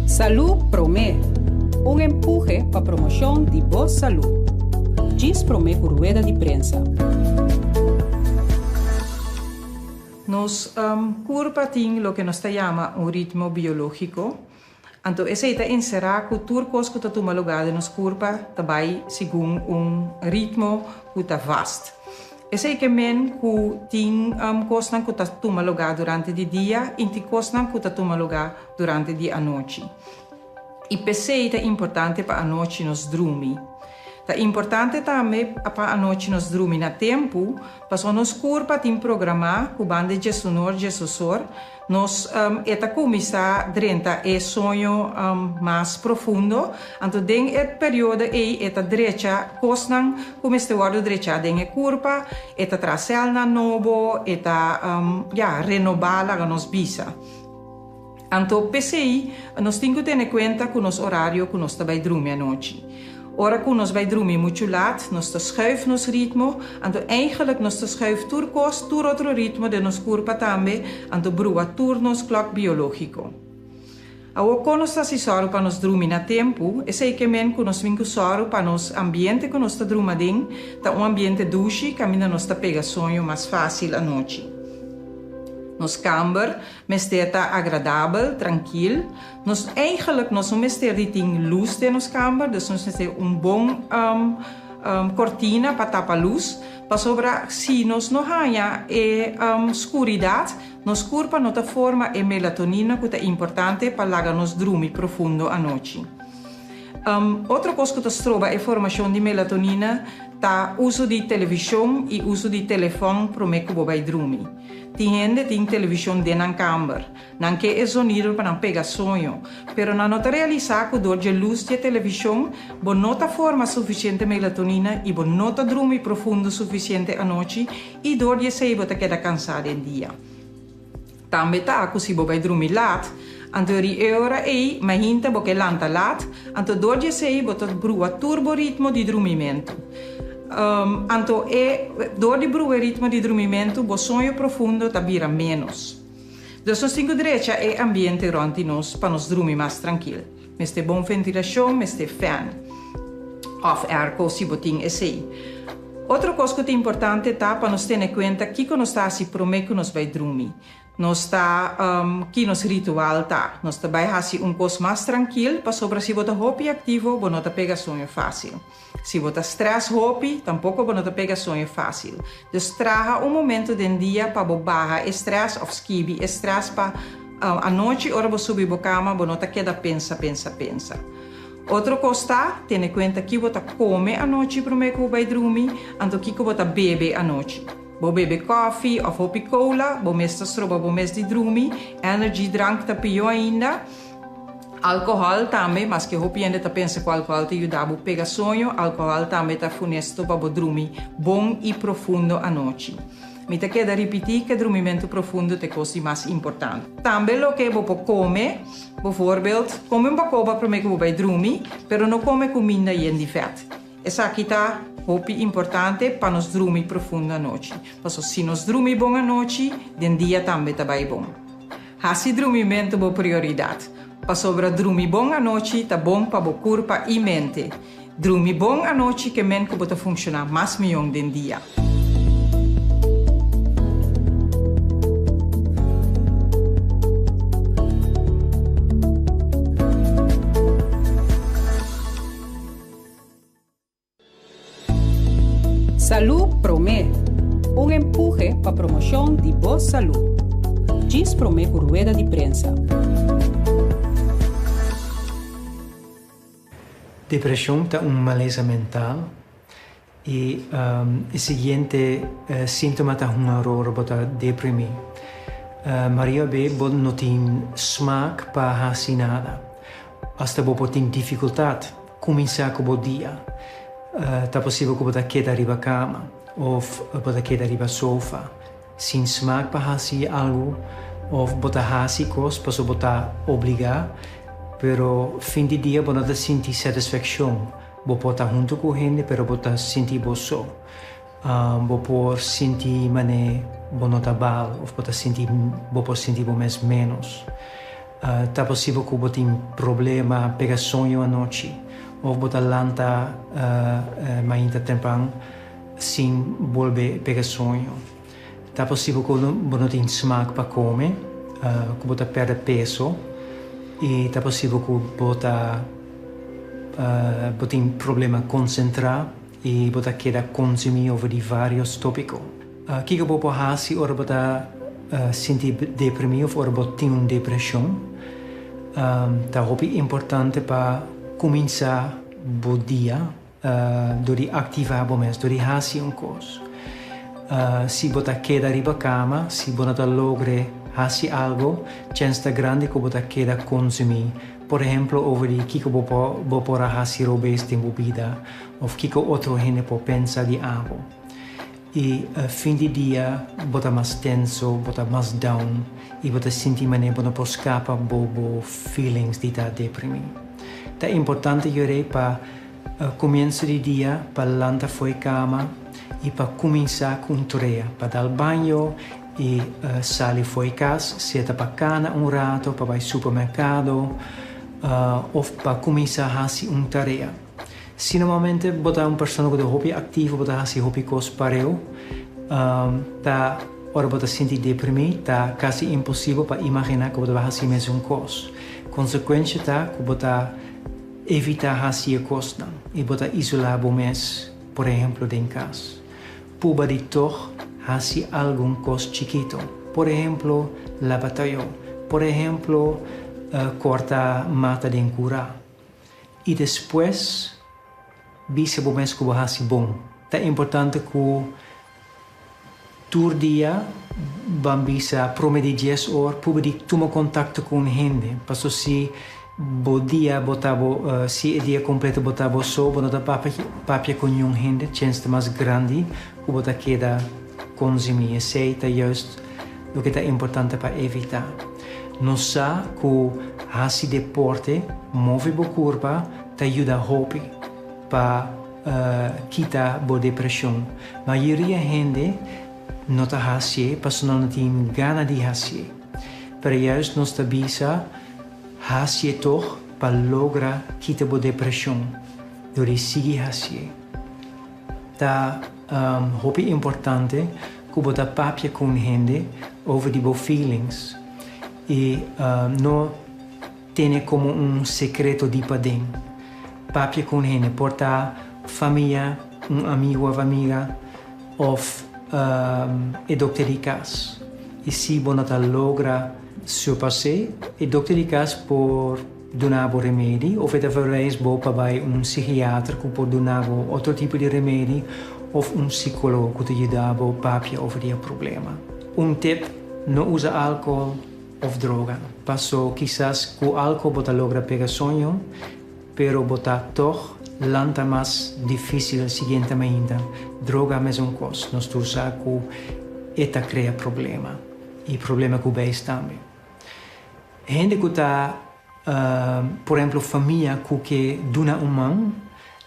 Salud Promé, un empuje para promoción de boa salud. Diz Promé por rueda de prensa. Nos curva tem lo que nos llama un ritmo biológico. Entonces, esa encerrar cultura que está tomando lugar de nos curva também según un ritmo que está vast. Esa que men que tem coisas que está tomando lugar durante o dia e tem coisas que está tomando lugar durante a noite. E PC é importante para a noite nos dormir. É importante também para a noite nos dormir na tempo, para nos curva tem programar com banda de sonor de sussor, nos eta começar drenta é sonho mais profundo, então den é período é eta direita cosnan começa o ar direita den é curva, eta trasel na novo, eta renovar a nos bisa. Então PCI nós temos que ter em conta com nos horário que nós também dormir à noite. Ora que nós vai dormir muito laat, nós schuiven nos ritmo, então eigenlijk nós schuiven turcos, tur outro ritmo de nos corpo também, então brua turnos clock biológico. Quando nós estamos sorro para nos dormir na tempo, é sei que men que nós vimos sorro para nos ambiente que nós estamos dormindo, tá ambiente douche, caminha nós está pega sonho mais fácil à noite. Nos kamer, está agradável, tranquilo. Nos eigenlijk nos mester die ting luz de nos kamer, dus nos ter bom cortina para tapar luz, para sobra se nos não há escuridade, nos corpo nota forma melatonina que é importante para lagar nos dormir profundo à noite. Outra coisa que nos troba é formação de melatonina, tá uso de televisão e uso de telefone para me que vai dormir. Tem gente tem televisão dentro da câmara, não quer sonido para não pegar sonho, pero não nota realizar que dor de luz de televisão, bo nota forma suficiente melatonina e bo nota dormir profundo suficiente à noite e dor de sei bota queda cansada em dia. Também tá que se bo vai dormir laat, antori ora e ma hinta bo que lanta laat, anto dor de sei bota brua turboritmo de dormimento. Então, door die broer ritmo de dormimento, o sonho profundo tabira menos. Dus nós temos direito é ambiente rond nós para nos dormir mais tranquilo. Mas tem boa ventilação, mas tem fan. Of airco, se botin é sei. Outra coisa que é importante tá para nós ter em conta que nós está se prometer que nós vai dormir. Nós está que nos ritual tá. Nós também assim coisa mais tranquilo, para sobre se botar hobby ativo, bo não tá pega sonho fácil. Se botar stress hobby, tampouco bo não tá pega sonho fácil. Dus traga momento do dia para bo barra stress of skibi stress para a noite hora bo subir bo cama, bo não tá queda pensa. Outra coisa, tem em conta que você come à noite para que vai dormir, então que você bebe à noite. Você bebe café ou hopi cola, você mesta stroba, você mesta de dormir, energy drank tá pior ainda. Alcohol também, mas que hopi ainda tá pensa que o álcool te ajuda a pegar sonho, alcohol também tá funesto para dormir bom e profundo à noite. Me te queda repetir que o dormimento profundo é a coisa mais importante. Também o que você come, bijvoorbeeld, come um bacoba para que você vai dormir, mas não come comida e de fat. Essa aqui está muito importante para nós dormir profundo à noite. Porque se nós dormir bom à noite, o dia também está bem bom. Esse dormimento é a prioridade. Para sobre dormir bom à noite, está bom para o corpo e mente. Dormir bom à noite que a mente pode funcionar mais melhor no dia. Salud Promé, un empuje para promoción de boa salud. Diz Promé por rueda de prensa. Depressão é maleza mental e o seguinte síntoma é uma aurora para deprimir. Maria B não tem smaak para fazer nada. Hasta bo tem dificuldade começar com o dia. Tá possível que você quede arriba a cama ou você quede arriba a sofá sem smaak para fazer algo ou você fazer coisas para você obrigar, pero fim de dia você não sente satisfação. Você pode estar junto com gente, pero você sente você. Você pode sentir mané você não está bem ou você pode sentir você mesmo menos. Tá possível que você tenha problema pegar sonho à noite, ou você lanta ainda temprano sem volver pegar sonho. Tá possível que você não tenha smaak para comer, que você perde peso, e tá possível que você tenha problema concentrar e você queda consumir over de vários tópicos. O que você pode fazer ora você sentir deprimido ou você tem uma depressão? Tá importante para começar o dia, de ativar o mês, de fazer uma coisa. Se você queda arriba cama, se você não logra fazer algo, chance grande que você queda consumir. Por exemplo, over o que você pode fazer obes em sua vida, ou o que outro gente pode pensar de algo. E fim de dia, você mais tenso, você mais down, e você sente que você não pode escapar dos feelings de estar deprimido. É importante para começo de dia, para levantar fora da cama e para começar com tarefa, para dar banho e sair fora de casa, senta para cana rato, para ir ao supermercado, ou para começar a fazer uma tarefa. Se normalmente você é uma pessoa que é hobby ativo, você faz hobby coisa pareu, ora você se sente deprimido, está quase impossível para imaginar que você vai fazer a mesma coisa. Consequência está que você evita fazer coisa e você isolar o mês, por exemplo, em casa. Puba de toch fazer alguma coisa chiquito, por exemplo, lavar por exemplo, cortar mata de cura. E depois bisa o mês que você faz bom. É importante que todo dia bisa prometer 10 horas para tomar contato com gente. Porque se o dia se o dia completo botava só, você não papia com nenhum gente, chance mais grande que você queda consumir. Isso é justo o que é importante para evitar. Não sabe que fazer deporte, mover a curva, te ajuda a hobby para quitar a depressão. A maioria da gente não está fazendo porque não tem ganas de fazer. Para isso, nós estamos fazendo toch para lograr quitar a depressão. Então, seguir fazendo. É importante que você papia com gente over die feelings e não tenha como um secreto de para dentro. Papia com gente, porta família, amigo ou amiga, ou doctor de casa. E se você logra surpassar, o doctor de casa pode dar o remédio, ou talvez para um psiquiatra que pode dar outro tipo de remédio, ou um psicólogo que te ajuda a papia over o problema. Tip, não usa álcool ou droga. Passo, quizás com álcool você logra pegar sonho, pero botar toch lanta mais difícil seguinte ainda. Droga é a mesma coisa. Nós temos que esta cria problema. E problema com o beijo também. Gente que está, por exemplo, família que duna mão,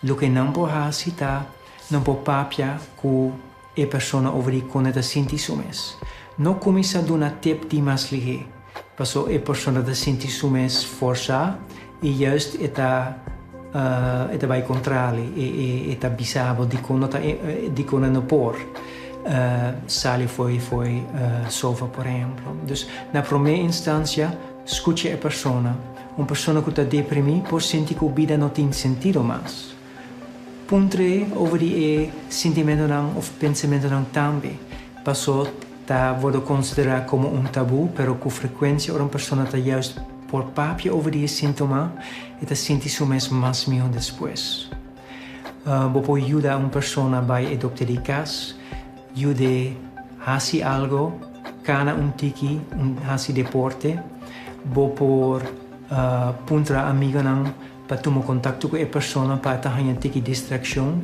o que não pode fazer, não pode papiar com a pessoa over que está sentindo mês. Não começa a dar tempo de mais ligeiro. Porque a pessoa está sentindo mês força e juist het vai contrário e está bizarro de quando não por sali foi sova por exemplo. Dus na primeira instância escute a pessoa. Uma pessoa que está deprimida pode sentir que a vida não tem sentido mais. Ponto 3 over o sentimento não ou pensamento não também. Passou está considerado como um tabu, pero com frequência uma pessoa está juist por papia over die sintoma e te senti su mes mais melhor depois. Você ajuda uma pessoa vai ao doctor de casa, ajuda a fazer algo, cana tiki, fazer deporte, você puntra amiga para tomar contato com a pessoa para ter uma tiki distração.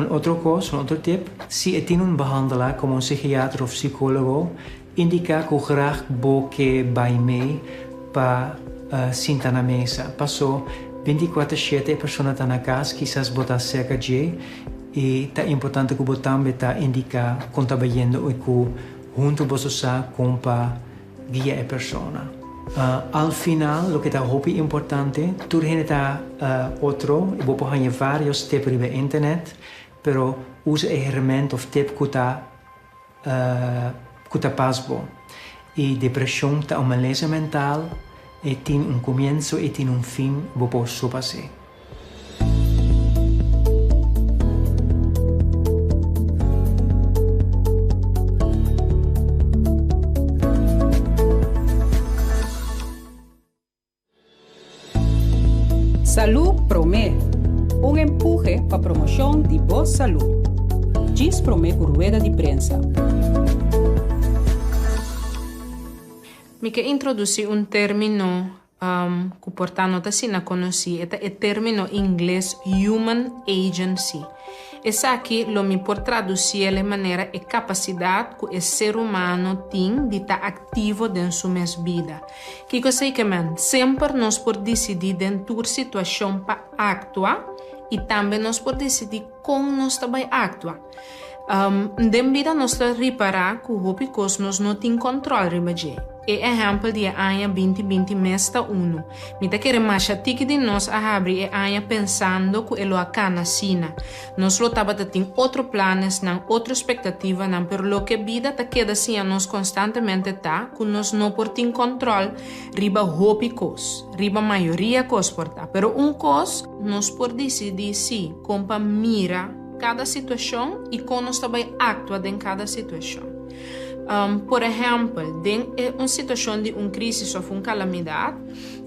Outra coisa, outro tip, se tem behandelaar como um psiquiatra ou psicólogo, indica que graag você vai mee para sentar na mesa. Passou 24/7 a pessoa está na casa, quizás botar cerca de e é importante que você também indica quando está vendo e que junto você com para guiar a pessoa. Al final, lo que está muy importante, tú tienes otro, y vos puedes varios tips en internet, pero usa el herramienta of tip que pasbo. Y depresión está una maleza mental, y tiene un comienzo y tiene un fin, vos puedes superar. Salud Promé, un empuje para promoción de boa salud. Diz Promé por rueda de prensa. Mi que introduci un termino que portano tasina conosci, è il termino inglese human agency. E aqui lo mi por traduzir de maneira e capacidade que o ser humano tem de estar ativo dentro sua vida. Que cosa que man sempre nós por decidir dentro da situação para actuar e também nós por decidir como nós também actuar. Dentro vida nós reparar que o que nós não tem controle ribaje. E exemplo de ano 2020 mesta 1. Mita querer mais tiki de nós a abrir e ano pensando que elo acá na sina. Nós lo taba tem outro planos, não outra expectativa, não per lo que vida ta queda assim a nós constantemente tá, que nós não por tem controle, riba hopi cos, riba maioria cos por tá. Pero cos nós por decidir se compa mira cada situação e como nós também atua em cada situação. Por exemplo, em uma situação de crise ou uma calamidade,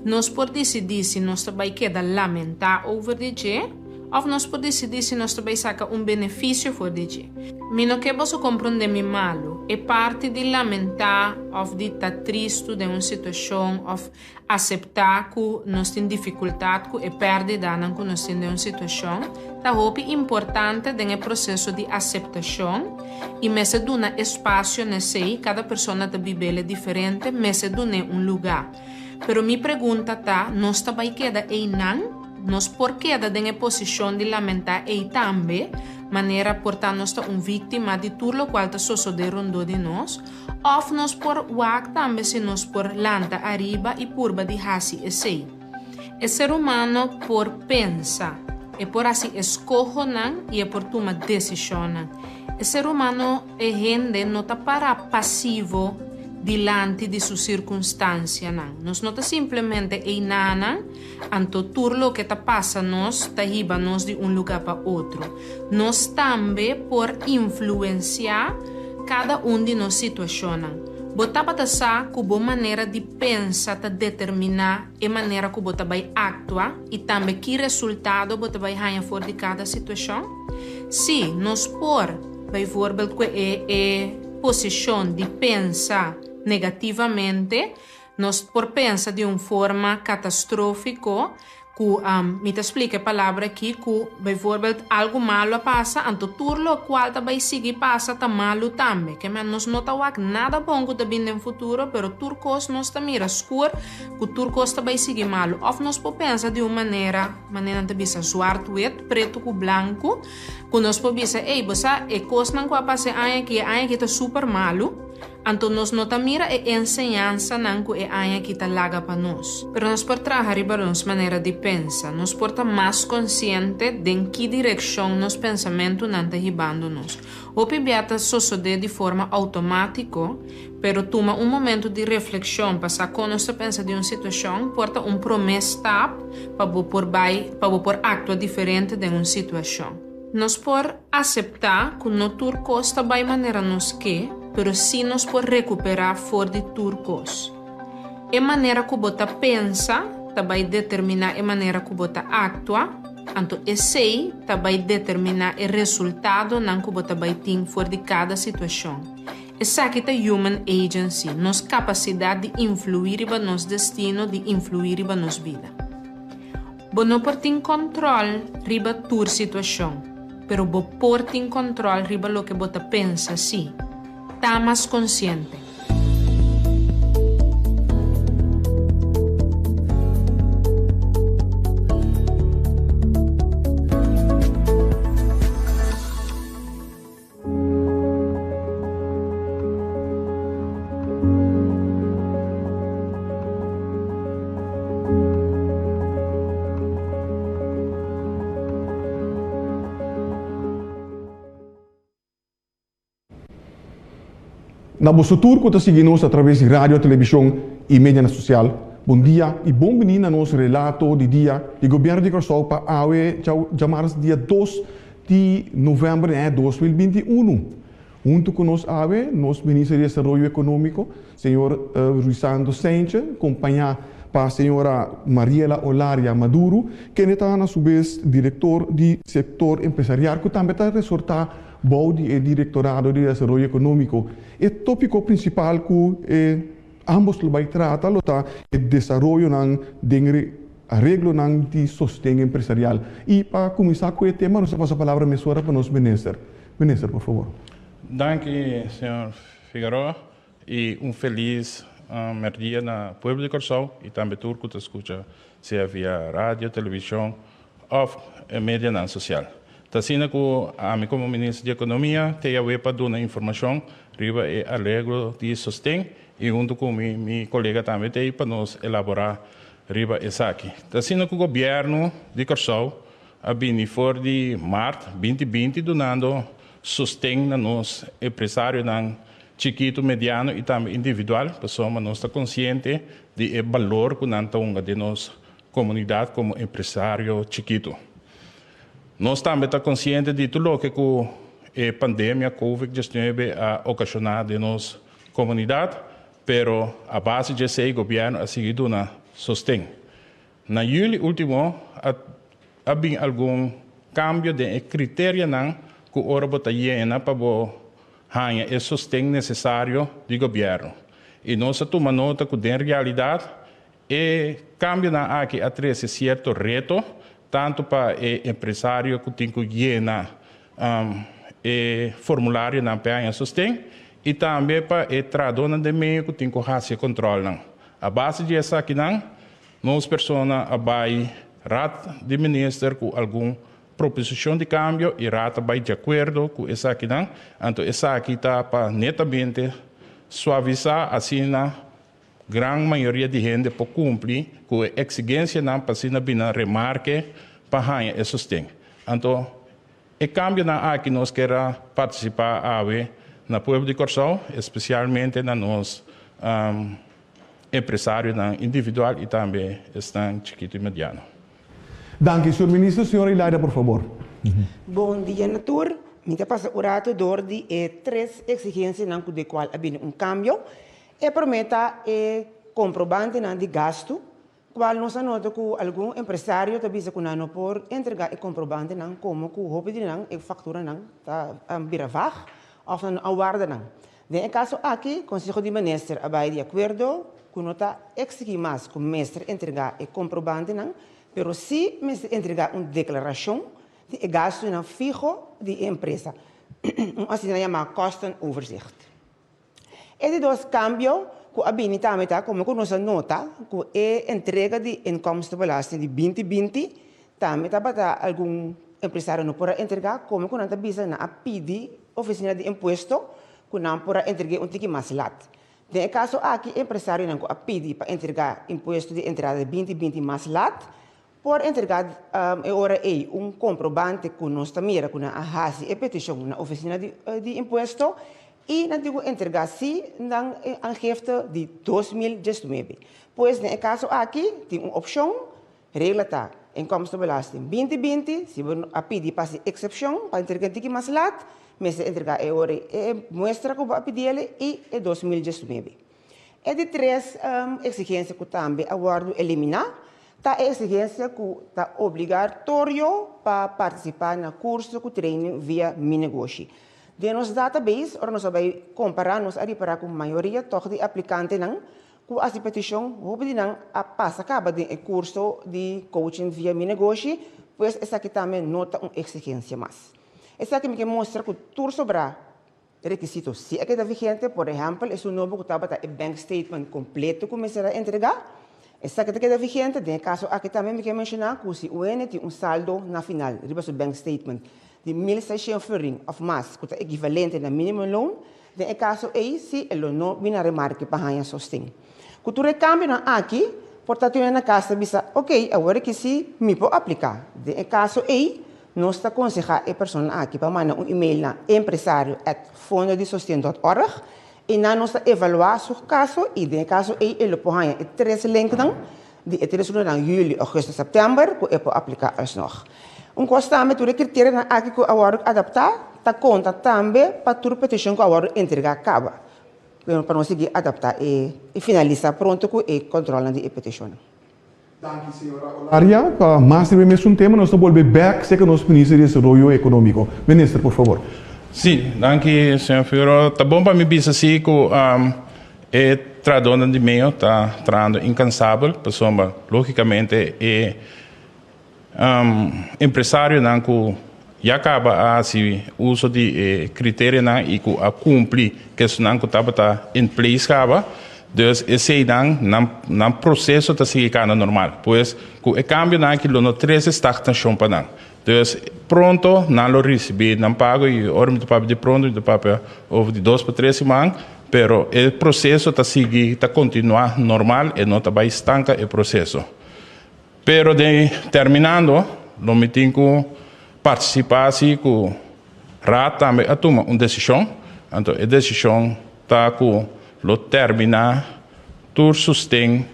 nós podemos decidir se nós também queda lamentar over de ou nós podemos decidir se nós também saca benefício for de Mino que você compreende me malo é parte de lamentar ou de estar triste de uma situação ou aceitar que nós temos dificuldade que é perda que nós temos de uma situação. Tá importante no processo de aceitação e mesmo duna espaço nesse cada pessoa tá bibele diferente, mesmo duna lugar. Pero mi pergunta tá, nós também queda aí não? Nós por queda em posição de lamentar e também maneira portar nós vítima de tudo o qual está sucedendo de nós, ou nós por wak também se nós por lanta arriba e purba de hasi e sei. O ser humano por pensa e por assim escolhe e é por tomar decisão. O ser humano é gente não está para passivo diante de sua circunstância. Nós não está simplesmente em nada, anto tudo o que está passando nós está riba nós de lugar para outro. Nós também por influenciar cada de nós situações. Botar para sa que boa maneira de pensar ta determinar a maneira que bota vai actuar e também que resultado bota vai ganhar fora de cada situação. Se nós por, por exemplo, que é posição de pensar negativamente, nós por pensar de uma forma catastrófica, que me te explica a palavra aqui, que, por exemplo, algo malo passa, então tudo o qual vai seguir passa, tá malo também. Que nós não tá nada bom que tá vindo no futuro, pero tudo coisa nós tá mira escuro, que tudo coisa vai seguir malo. Ou nós por pensar de uma maneira de bisa suarto, preto com branco, que nós por bisa, você é coisa não vai passar aqui tá super malo. Então nós não mira e ensinança não que é que tá laga para nós. Pero nós por trabalhar riba nossa maneira de pensar, nós por estar mais consciente de em que direção nos pensamento não está ribando nós. O pibiata sucede de forma automática, pero toma momento de reflexão para quando nós pensa de uma situação, porta promessa para por actuar diferente de uma situação. Nós por aceitar que não tudo costa vai maneira nos que pero se nós por recuperar fora de turcos. A maneira que você pensa vai determinar a maneira que você atua, então esse vai determinar o resultado que você vai ter fora de cada situação. Essa aqui é human agency, nossa capacidade de influir em nosso destino, de influir em nossa vida. Você não pode ter controle sobre a situação, pero você pode ter controle sobre o que você pensa, sim. Está mais consciente. Na vosso tour que seguimos através de rádio, televisão e mídia social. Bom dia e bom menino a nosso relato de dia do governo de Curaçao para AUE, chamar dia 2 de novembro de 2021. Junto com nós, AUE, nosso ministro de Desenvolvimento Econômico, senhor Rui Santos Sánchez, acompanhado para a senhora Mariela Olaria Maduro, que está, a sua vez, diretor do setor empresarial, que também está a resultar do Diretorado de Desenvolvimento Econômico. O tópico principal que ambos vai tratar é o desenvolvimento de arreglo de sustento empresarial. E para começar com o tema, nós passamos a palavra para o nosso ministro. Ministro, por favor. Danke, senhor Figueroa, e feliz dia na Pueblo de Curaçao e também turco que escuta, seja via rádio, televisão ou mídia social. Assim como a mim como ministro de Economia, tenho para dar informação riba e arreglo de sustento e junto com meu colega também tem para nos elaborar riba essa aqui. Assim como o governo de Curaçao, a for de março 2020, donando sustento a nos empresários chiquito, mediano e também individual, pessoa nós está consciente do valor que nós temos de nossa comunidade como empresário chiquito. Nós também estamos conscientes de tudo o que a pandemia COVID-19 ha ocasionado em nossa comunidade, pero a base de esse governo ha seguido na sustento. Na julho último, ha havido algum cambio de critério que o ora bota llena para ganhar o sustento necessário do governo. E nós tomamos nota que, na realidade, o cambio aqui traz certo reto, tanto para o empresário que tem que llenar o formulário para ganhar sustento, e também para o tradona de meio que tem que fazer controle. A base disso aqui, nós pessoas vai rata de ministro com algum proposição de câmbio e rata vai de acordo com essa aqui, então essa aqui está para netamente suavizar assim na grande maioria de gente para cumprir com a exigência para assim na remarque para ganhar esse sustento. Então, o câmbio aqui nós queremos participar na Pueblo de Curaçao, especialmente na nos empresários individual e também estão chiquito e mediano. Danke, senhor ministro. Senhora Ilaida, por favor. Bom dia, Natur. Me passa o rato de três exigências de qual há cambio. E prometa comprovante de gasto, qual nós nota que algum empresário também se conhece por entregar o comprovante como que o hobby de factura está biravag ou não aguarda. No caso aqui, o Conselho de Ministros vai de acordo que nota exigir mais que o mestre entregar o comprovante pero se mestre entregar uma declaração de gasto fijo de empresa, assim se chama kostenoverzicht. Esses dois cambios que a também como que nós nota que a entrega de inkomstenbelasting de 2020 também está para algum empresário não pode entregar como que não está bisa na pedir oficina de imposto que não pode entregar tique mais lat. No caso aqui empresário não pede para entregar imposto de entrada de 2020 mais lat, por entregar agora comprovante que nós também com a hasi e petição na oficina de imposto e não digo entregar se na aangifte de 2019. Pois no caso aqui tem uma opção, regra tá, inkomstenbelasting 2020, se você pedir para excepção para entregar tique mais lat, mas entregar agora mostra que vai pedir e 2019. É de três exigências que também aguardo eliminar. Tá exigência que está obrigatório para participar no curso que treino via Minegócio. De nosso database, nós vamos comparar, nós reparar com a maioria de aplicantes que a petição acaba de curso de coaching via Minegócio, pois essa aqui também nota uma exigência mais. Essa aqui me mostra que tudo sobre requisitos. Se é que está vigente, por exemplo, é um novo que estava o bank statement completo que começará a entregar. Essa que está vigente, no caso aqui também me quer mencionar que se o N tem saldo na final, riba o bank statement de 1.600 florin of mais, que é equivalente na minimum loan, no caso aí se ele não vem a remarque para ganhar sustento. Que tu recambio aqui, portanto na casa bisa, ok, agora que se me pode aplicar. No caso aí, nós está aconselhando a pessoa aqui para mandar um e-mail na empresário@fondodesustento.org e na nossa avaliação o caso e de caso ele põe 3 links dan de 3 dan julho, augustus, setembro que é para aplicar alsnog. Também tudo critério na aqui que agora adaptar tá conta também para tudo petição que agora entregar acaba para nós conseguir adaptar e finalizar pronto com e controlando a petição. Danke, senhora Olaria. Mas também mesmo tema, nós vamos voltar back, sei que nós ministro de Desenvolvimento Econômico. Ministro, por favor. Sim, danke, senhor Figueroa. Tá bom para mim dizer assim que é tradona de meio tá trando incansável, pessoa logicamente é empresário não que já acaba a se uso de critérios não e que a cumprir que isso não que tá em place acaba. Dus esse não processo tá seguindo normal, pois com o cambio não que no 3 estagnação para não. Dus pronto não lo recebi, não pago e ora me papo de pronto, de papo over de 2 para 3 semanas, pero o processo tá seguir, tá continuar normal e não tá vai estanca o processo. Pero de terminando, lo me tenho que participar assim com RAT também a tomar uma decisão, então a decisão tá com lo terminar tur sustém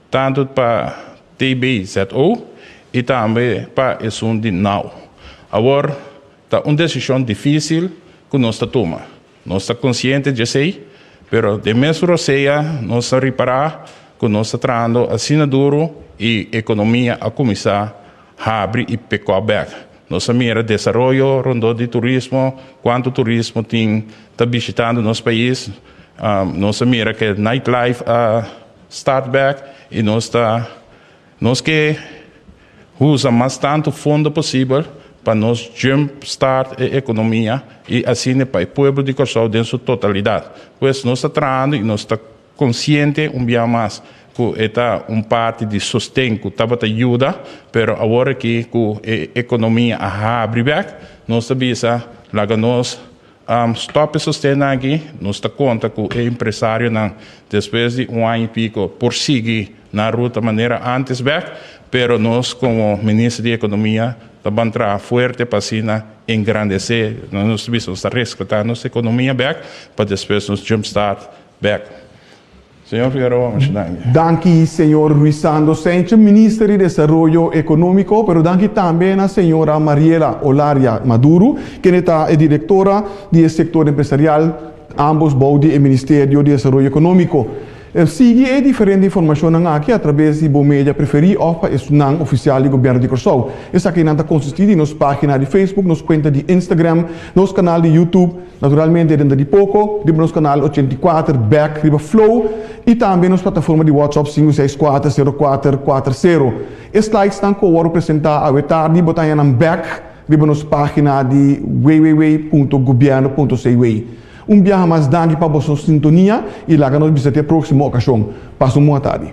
tanto para TBZO e também para o de now. Agora tá uma decisão difícil que nós tá toma. Nós está consciente de sei, pero de mesmo seja nós tá reparar que nós tá trazendo assim duro e economia a começar a abrir e pecar back. Nós mira desenvolvimento, rondo de turismo, quanto turismo tem tá visitando nosso país. Nós mira que nightlife start back e nós que usa mais tanto fundo possível para nós jumpstart a economia e assim para o povo de Corsol em sua totalidade. Pois nós está tratando e nós está consciente dia mais que é parte de sustento que estava ajuda, pero agora que a economia abre back, nós está lá nós stop sustento aqui, nós está conta que o empresário não, depois de ano e pico, prosseguir na ruta maneira antes back, pero nós como ministro de economia também trabalhar forte para assim engrandecer, nós estamos resgatando nossa economia back, para depois nos jumpstart back. Senhor Figueroa, danke, senhor Luis Santos Sánchez, ministro de Desarrollo Económico, pero danke também a senhora Mariela Olaria Maduro, que é diretora do setor empresarial, ambos do Ministério de Desarrollo Económico. Sigue diferente informação aqui através de mídia preferida ou para o oficial do governo de Corsol. Essa aqui não consiste em nossa página de Facebook, nossa conta de Instagram, nosso canal de YouTube, naturalmente dentro de pouco, de nosso canal 84 Back Riba Flow e também nossa plataforma de WhatsApp 5640440. Estes slides estão com o apresentar a tarde, botar em Back Riba nossa página de www.governo.cw. Viaje mais danke para a sua sintonia e lá nos visite a próxima ocasião. Passe uma boa tarde.